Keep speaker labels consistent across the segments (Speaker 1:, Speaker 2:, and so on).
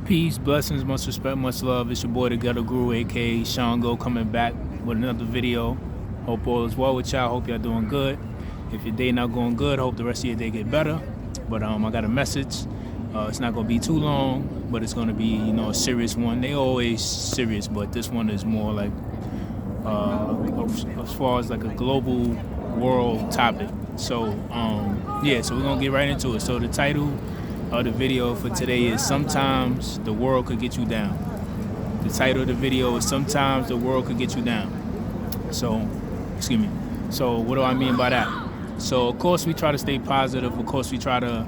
Speaker 1: Peace, blessings, much respect, much love. It's your boy, the Ghetto Guru, aka Sean Go, coming back with another video. Hope all is well with y'all. Hope y'all doing good. If your day not going good, hope the rest of your day get better. But I got a message. It's not gonna be too long, but it's gonna be a serious one. They always serious, but this one is more like as far as like a global world topic. So so we're gonna get right into it. So the title of the video for today is "Sometimes the World Could Get You Down." The title of the video is "Sometimes the World Could Get You Down." So, excuse me. So what do I mean by that? So of course we try to stay positive. Of course we try to,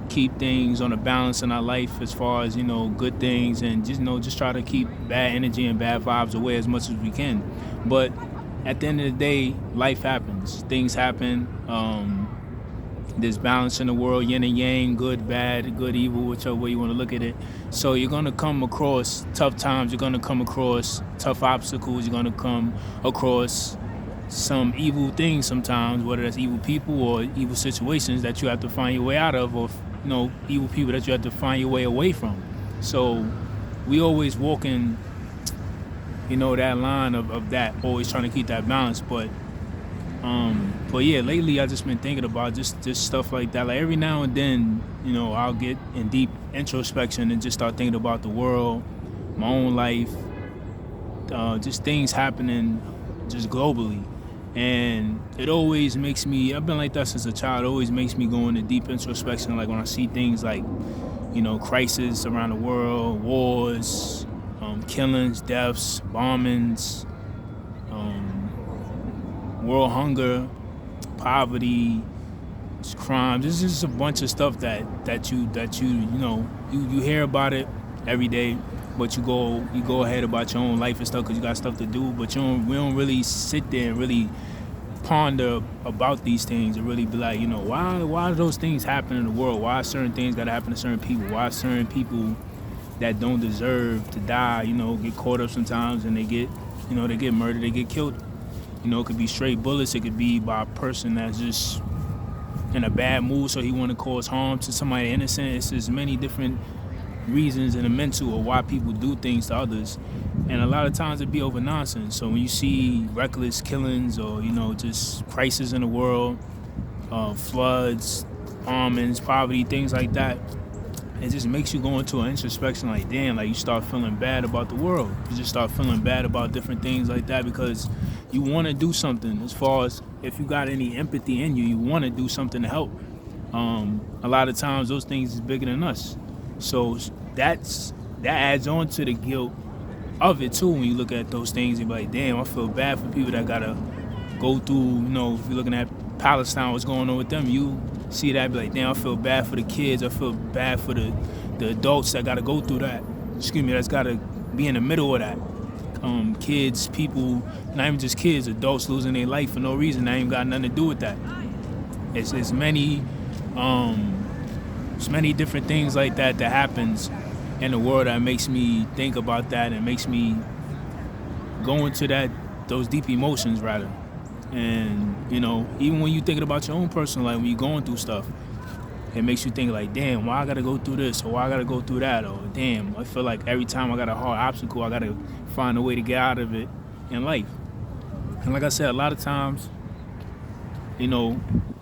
Speaker 1: keep things on a balance in our life as far as, good things, and just try to keep bad energy and bad vibes away as much as we can. But at the end of the day, life happens. Things happen. There's balance in the world, yin and yang, good, bad, good, evil, whichever way you want to look at it. So you're going to come across tough times. You're going to come across tough obstacles. You're going to come across some evil things sometimes, whether that's evil people or evil situations that you have to find your way out of, or evil people that you have to find your way away from. So we always walk in, that line of that, always trying to keep that balance. But yeah, lately I just been thinking about just stuff like that. Like every now and then, I'll get in deep introspection and just start thinking about the world, my own life, just things happening just globally. And it always makes me, I've been like that since a child, it always makes me go into deep introspection. Like when I see things like, crisis around the world, wars, killings, deaths, bombings, world hunger, poverty, crimes. This is just a bunch of stuff that you hear about it every day, but you go ahead about your own life and stuff because you got stuff to do. But we don't really sit there and really ponder about these things and really be like, why do those things happen in the world? Why certain things got to happen to certain people? Why certain people that don't deserve to die, get caught up sometimes and they get murdered, they get killed. It could be straight bullets. It could be by a person that's just in a bad mood, so he want to cause harm to somebody innocent. It's just many different reasons in the mental of why people do things to others. And a lot of times it be over nonsense. So when you see reckless killings or, just crisis in the world, floods, bombings, poverty, things like that, it just makes you go into an introspection like, damn, like you start feeling bad about the world. You just start feeling bad about different things like that because you want to do something. As far as if you got any empathy in you, you want to do something to help. A lot of times those things is bigger than us. So that adds on to the guilt of it too. When you look at those things, you're like, damn, I feel bad for people that gotta go through, if you're looking at Palestine, what's going on with them, you see that, be like, damn, I feel bad for the kids. I feel bad for the adults that gotta go through that. That's gotta be in the middle of that. Kids, people, not even just kids, adults losing their life for no reason. That ain't got nothing to do with that. It's many different things like that happens in the world that makes me think about that and makes me go into those deep emotions rather. And even when you're thinking about your own personal life, when you're going through stuff, it makes you think like, damn, why I gotta go through this, or why I gotta go through that, or damn, I feel like every time I got a hard obstacle, I gotta find a way to get out of it in life. And like I said, a lot of times,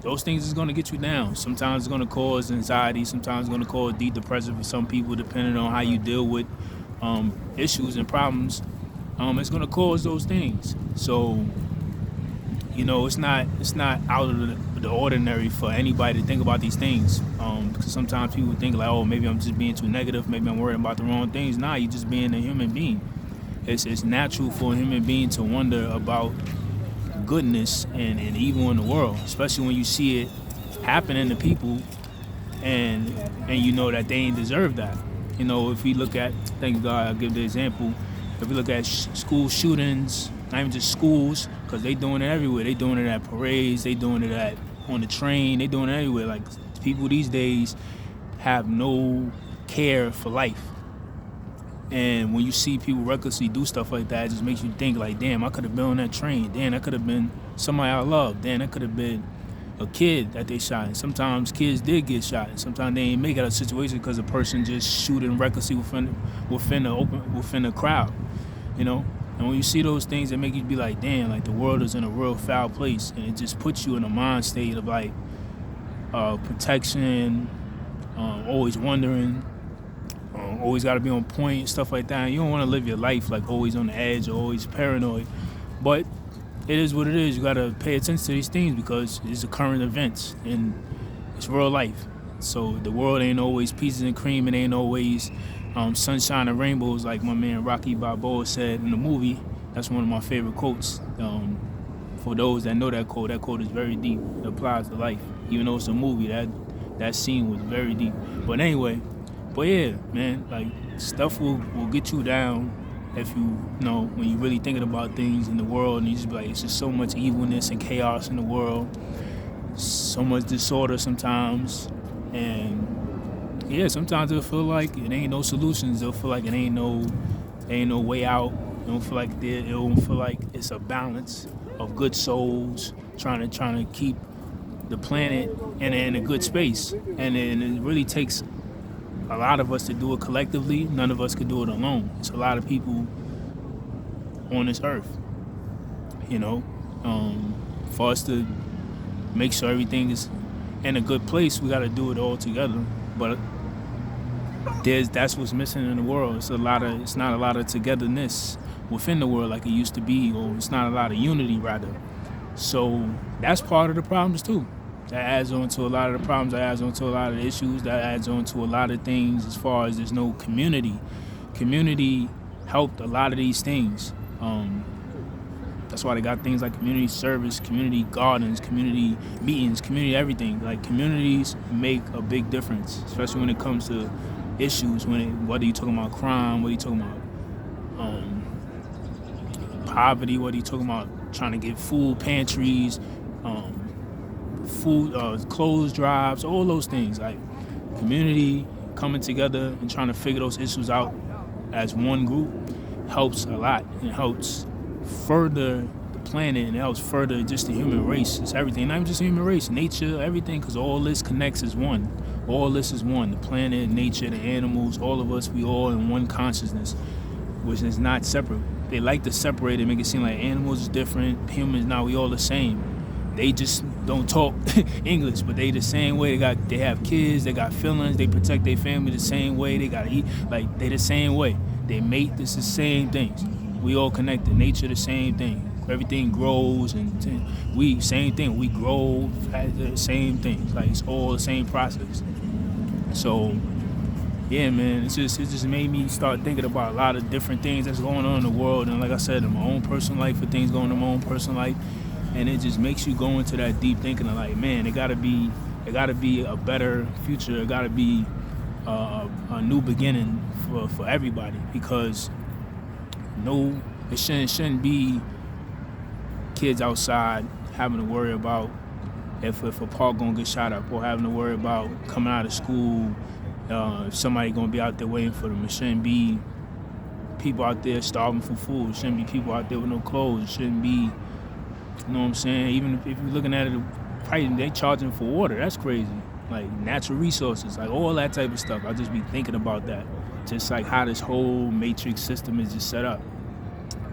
Speaker 1: those things is gonna get you down. Sometimes it's gonna cause anxiety, sometimes it's gonna cause deep depression for some people, depending on how you deal with issues and problems. It's gonna cause those things. So it's not out of the ordinary for anybody to think about these things. Because sometimes people think like, oh, maybe I'm just being too negative. Maybe I'm worried about the wrong things. Nah, you're just being a human being. It's natural for a human being to wonder about goodness and evil in the world, especially when you see it happening to people and you know that they ain't deserve that. If we look at, thank God, I'll give the example. If we look at school shootings, not even just schools, because they doing it everywhere. They doing it at parades. They doing it on the train. They doing it everywhere. Like, people these days have no care for life. And when you see people recklessly do stuff like that, it just makes you think like, damn, I could have been on that train. Damn, that could have been somebody I love. Damn, that could have been, a kid that they shot. And sometimes kids did get shot. And sometimes they ain't make it out of a situation because a person just shooting recklessly within the crowd, you know. And when you see those things, it make you be like, damn, like the world is in a real foul place, and it just puts you in a mind state of like protection, always wondering, always got to be on point, stuff like that. And you don't want to live your life like always on the edge or always paranoid, but it is what it is. You got to pay attention to these things because it's the current events and it's real life. So the world ain't always peaches and cream. It ain't always sunshine and rainbows like my man Rocky Balboa said in the movie. That's one of my favorite quotes. For those that know that quote is very deep. It applies to life. Even though it's a movie, that scene was very deep. But anyway, yeah, man, like stuff will get you down if you know when you're really thinking about things in the world, and you just be like, it's just so much evilness and chaos in the world, so much disorder sometimes, and yeah, sometimes it'll feel like it ain't no solutions. It'll feel like it ain't no way out. It don't feel like it's a balance of good souls trying to keep the planet in a good space, and it really takes a lot of us to do it collectively. None of us could do it alone. It's a lot of people on this earth, you know. For us to make sure everything is in a good place, we got to do it all together. But that's what's missing in the world. It's not a lot of togetherness within the world like it used to be, or it's not a lot of unity rather. So that's part of the problems too. That adds on to a lot of the problems, that adds on to a lot of the issues, that adds on to a lot of things as far as there's no community. Community helped a lot of these things. That's why they got things like community service, community gardens, community meetings, community everything. Like communities make a big difference, especially when it comes to issues, whether you're talking about crime, whether you're talking about poverty, whether you're talking about trying to get food pantries, clothes drives, all those things. Like community coming together and trying to figure those issues out as one group helps a lot. It helps further the planet, and it helps further just the human race. It's everything, not even just the human race, nature, everything, because all this connects as one. All this is one. The planet, nature, the animals, all of us, we all in one consciousness, which is not separate. They like to separate it, make it seem like animals is different, humans, now we all the same. They just don't talk English, but they the same way. They have kids, they got feelings, they protect their family the same way, they gotta eat, like they the same way. They mate, this the same things. We all connected, nature the same thing. Everything grows and we same thing. We grow, the same things. Like it's all the same process. So yeah, man, it just made me start thinking about a lot of different things that's going on in the world, and like I said, in my own personal life, for things going on in my own personal life. And it just makes you go into that deep thinking of like, man, it gotta be a better future. It gotta be a new beginning for everybody, because it shouldn't be kids outside having to worry about if a park gonna get shot up, or having to worry about coming out of school, if somebody gonna be out there waiting for them. It shouldn't be people out there starving for food. It shouldn't be people out there with no clothes. It shouldn't be, you know what I'm saying? Even if you're looking at it, probably they charging for water. That's crazy. Like natural resources, like all that type of stuff. I'll just be thinking about that. Just like how this whole matrix system is just set up.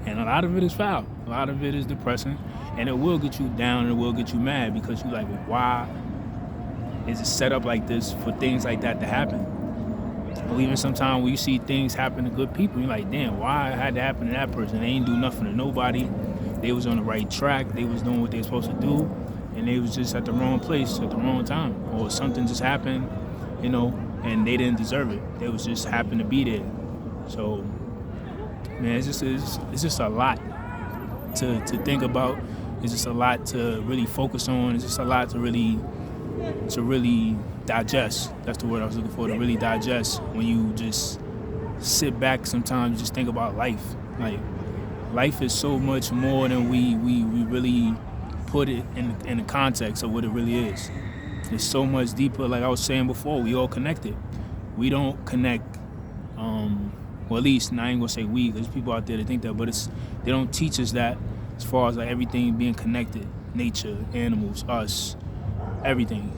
Speaker 1: And a lot of it is foul. A lot of it is depressing. And it will get you down and it will get you mad, because you're like, well, why is it set up like this for things like that to happen? Or even sometimes when you see things happen to good people, you're like, damn, why it had to happen to that person? They ain't do nothing to nobody. They was on the right track. They was doing what they were supposed to do. And they was just at the wrong place at the wrong time. Or something just happened, you know, and they didn't deserve it. They was just happened to be there. So, man, it's just a lot to think about. It's just a lot to really focus on. It's just a lot to really digest. That's the word I was looking for, to really digest. When you just sit back sometimes, you just think about life. Like, life is so much more than we really put it in the context of what it really is. It's so much deeper. Like I was saying before, we all connected. We don't connect, well, at least, and I ain't gonna say we, there's people out there that think that, but they don't teach us that as far as like everything being connected, nature, animals, us, everything,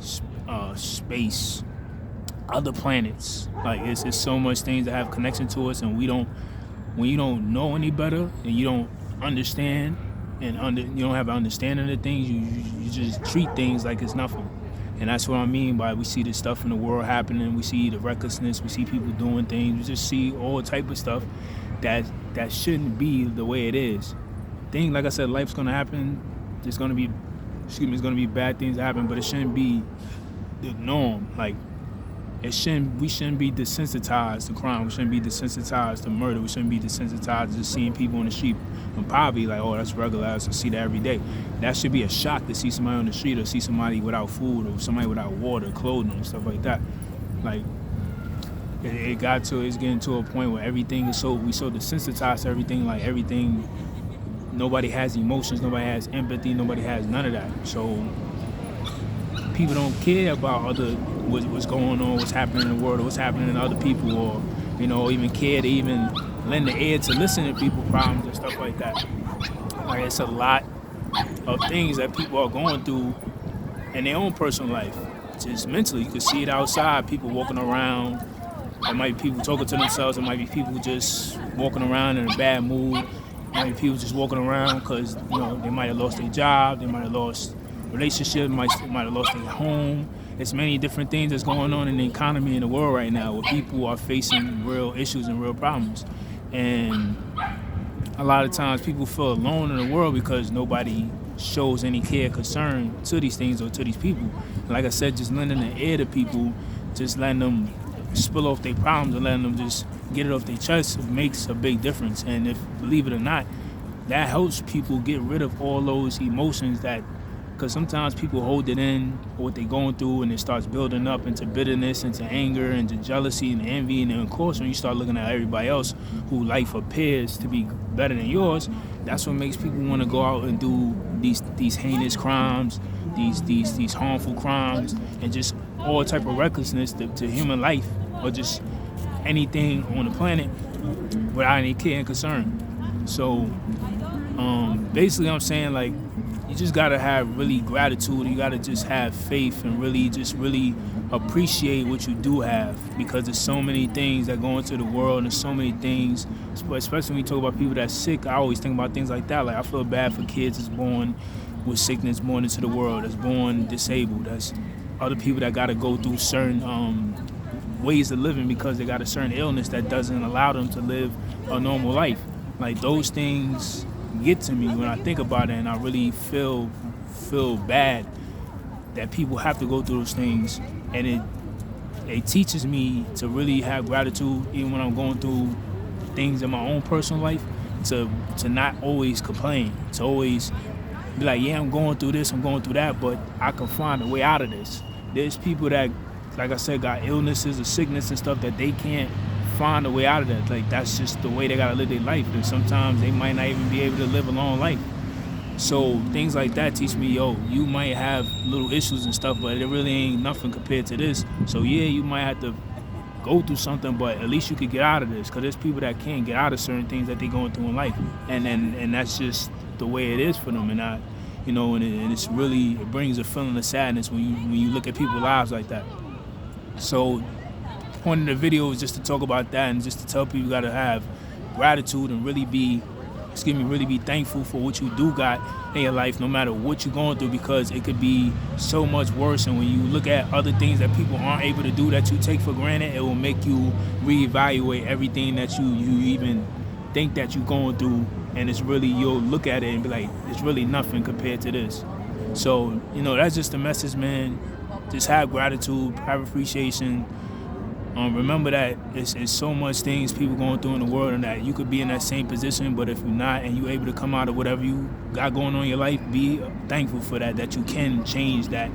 Speaker 1: space, other planets. Like it's so much things that have connection to us, and when you don't know any better and you don't understand and you don't have an understanding of things, you just treat things like it's nothing. And that's what I mean by we see this stuff in the world happening. We see the recklessness. We see people doing things. We just see all type of stuff that shouldn't be the way it is. Like I said, life's gonna happen. It's gonna be bad things that happen, but it shouldn't be the norm. Like we shouldn't be desensitized to crime. We shouldn't be desensitized to murder. We shouldn't be desensitized to seeing people in the street and poverty like, oh, that's regular. I see that every day. That should be a shock to see somebody on the street or see somebody without food or somebody without water, clothing, and stuff like that. Like it's getting to a point where everything is we so desensitized to everything. Like everything, nobody has emotions. Nobody has empathy. Nobody has none of that. So people don't care about what's going on, what's happening in the world, or what's happening to other people, or even care to even lend the ear to listen to people's problems and stuff like that. Like it's a lot of things that people are going through in their own personal life, just mentally. You can see it outside. People walking around. There might be people talking to themselves. There might be people just walking around in a bad mood. There might be people just walking around because they might have lost their job. They might have lost relationship, might have lost their home. There's many different things that's going on in the economy in the world right now where people are facing real issues and real problems. And a lot of times people feel alone in the world because nobody shows any care, concern to these things or to these people. And like I said, just lending an ear to people, just letting them spill off their problems and letting them just get it off their chest makes a big difference. And if, believe it or not, that helps people get rid of all those emotions because sometimes people hold it in, what they're going through, and it starts building up into bitterness, into anger, into jealousy and envy. And then, of course, when you start looking at everybody else who life appears to be better than yours, that's what makes people want to go out and do these heinous crimes, these harmful crimes, and just all type of recklessness to human life or just anything on the planet without any care and concern. So basically I'm saying, like, you just gotta have really gratitude. You gotta just have faith and really appreciate what you do have, because there's so many things that go into the world and there's so many things, especially when you talk about people that's sick. I always think about things like that. Like I feel bad for kids that's born with sickness, born into the world, that's born disabled. That's other people that gotta go through certain ways of living because they got a certain illness that doesn't allow them to live a normal life. Like those things get to me when I think about it, and I really feel bad that people have to go through those things, and it teaches me to really have gratitude even when I'm going through things in my own personal life, to not always complain, to always be like, yeah, I'm going through this, I'm going through that, but I can find a way out of this. There's people that, like I said, got illnesses or sickness and stuff that they can't find a way out of that. Like that's just the way they gotta live their life, and sometimes they might not even be able to live a long life. So things like that teach me, you might have little issues and stuff, but it really ain't nothing compared to this. So yeah, you might have to go through something, but at least you could get out of this, because there's people that can't get out of certain things that they're going through in life, and that's just the way it is for them. And and it's really, it brings a feeling of sadness when you look at people's lives like that. So the point of the video is just to talk about that, and just to tell people you gotta have gratitude and really be thankful for what you do got in your life, no matter what you're going through, because it could be so much worse. And when you look at other things that people aren't able to do that you take for granted, it will make you reevaluate everything that you even think that you're going through, and it's really, you'll look at it and be like, it's really nothing compared to this. So that's just the message, man. Just have gratitude, have appreciation. Remember that it's so much things people going through in the world, and that you could be in that same position, but if you're not and you're able to come out of whatever you got going on in your life, be thankful for that you can change that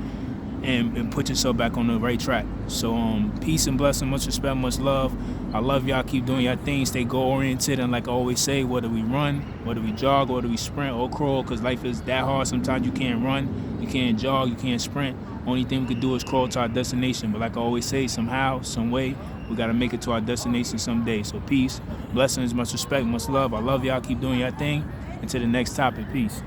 Speaker 1: and put yourself back on the right track. So peace and blessing, much respect, much love. I love y'all. Keep doing your thing. Stay goal-oriented, and like I always say, whether we run, whether we jog, whether we sprint or crawl, because life is that hard. Sometimes you can't run, you can't jog, you can't sprint. Only thing we can do is crawl to our destination. But like I always say, somehow, some way, we got to make it to our destination someday. So peace, blessings, much respect, much love. I love y'all. Keep doing your thing. Until the next topic, peace.